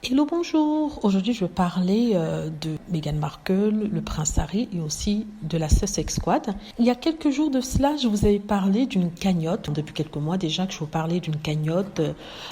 Hello, bonjour. Aujourd'hui, je vais parler de Meghan Markle, le prince Harry et aussi de la Sussex Squad. Il y a quelques jours de cela, je vous avais parlé d'une cagnotte. Depuis quelques mois déjà que je vous parlais d'une cagnotte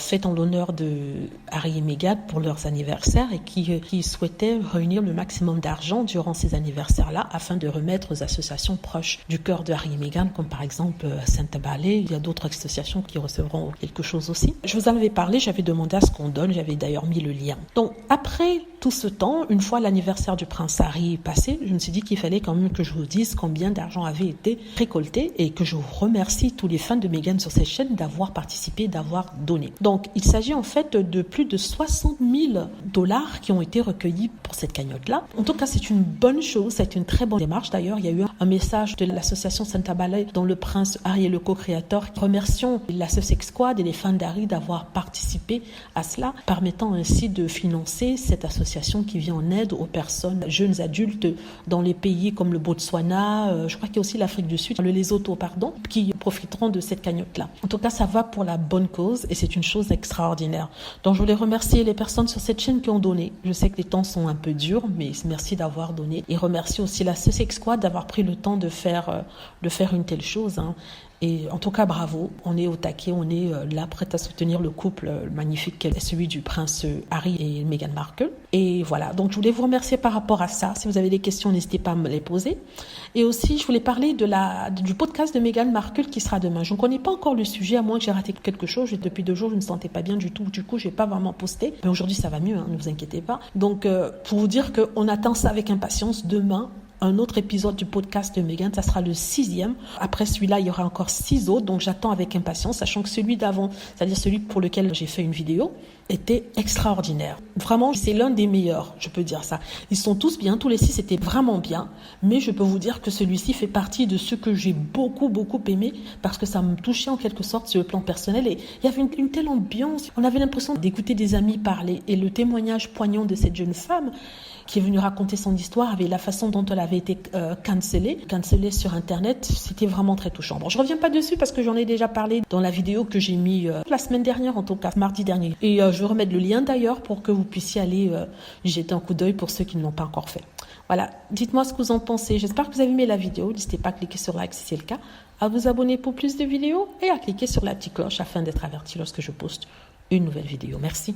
faite en l'honneur de Harry et Meghan pour leurs anniversaires et qui souhaitait réunir le maximum d'argent durant ces anniversaires-là afin de remettre aux associations proches du cœur de Harry et Meghan, comme par exemple Santa Ballet. Il y a d'autres associations qui recevront quelque chose aussi. Je vous en avais parlé, j'avais demandé à ce qu'on donne, j'avais d'ailleurs mis le lien. Donc, après tout ce temps, une fois l'anniversaire du prince Harry passé, je me suis dit qu'il fallait quand même que je vous dise combien d'argent avait été récolté et que je remercie tous les fans de Meghan sur cette chaîne d'avoir participé, d'avoir donné. Donc, il s'agit en fait de plus de 60 000 $ qui ont été recueillis pour cette cagnotte-là. En tout cas, c'est une bonne chose, c'est une très bonne démarche. D'ailleurs, il y a eu un message de l'association Santa Ballet dont le prince Harry est le co-créateur. Remercions la Sussex Squad et les fans d'Harry d'avoir participé à cela, permettant ainsi de financer cette association qui vient en aide aux personnes, jeunes adultes dans les pays comme le Botswana, je crois qu'il y a aussi l'Afrique du Sud, le Lesotho, qui profiteront de cette cagnotte-là. En tout cas, ça va pour la bonne cause et c'est une chose extraordinaire. Donc, je voulais remercier les personnes sur cette chaîne qui ont donné. Je sais que les temps sont un peu durs, mais merci d'avoir donné. Et remercier aussi la Sussex Squad d'avoir pris le temps de faire une telle chose. Et en tout cas, bravo, on est au taquet, on est là prêt à soutenir le couple magnifique qu'est celui du prince Harry et Meghan Markle. Et voilà, donc je voulais vous remercier par rapport à ça. Si vous avez des questions, n'hésitez pas à me les poser. Et aussi, je voulais parler du podcast de Meghan Markle qui sera demain. Je ne connais pas encore le sujet, à moins que j'ai raté quelque chose. Depuis 2 jours, je ne me sentais pas bien du tout. Du coup, je n'ai pas vraiment posté. Mais aujourd'hui, ça va mieux, ne vous inquiétez pas. Donc, pour vous dire qu'on attend ça avec impatience demain. Un autre épisode du podcast de Meghan, ça sera le 6e. Après celui-là, il y aura encore 6 autres, donc j'attends avec impatience, sachant que celui d'avant, c'est-à-dire celui pour lequel j'ai fait une vidéo, était extraordinaire. Vraiment, c'est l'un des meilleurs, je peux dire ça. Ils sont tous bien, tous les 6 étaient vraiment bien, mais je peux vous dire que celui-ci fait partie de ceux que j'ai beaucoup aimé, parce que ça me touchait en quelque sorte sur le plan personnel, et il y avait une telle ambiance. On avait l'impression d'écouter des amis parler, et le témoignage poignant de cette jeune femme, qui est venue raconter son histoire avec la façon dont elle avait été cancellée sur Internet, c'était vraiment très touchant. Bon, je reviens pas dessus parce que j'en ai déjà parlé dans la vidéo que j'ai mis la semaine dernière, en tout cas mardi dernier. Et je vais remettre le lien d'ailleurs pour que vous puissiez aller jeter un coup d'œil pour ceux qui ne l'ont pas encore fait. Voilà, dites-moi ce que vous en pensez. J'espère que vous avez aimé la vidéo. N'hésitez pas à cliquer sur like si c'est le cas, à vous abonner pour plus de vidéos et à cliquer sur la petite cloche afin d'être averti lorsque je poste une nouvelle vidéo. Merci.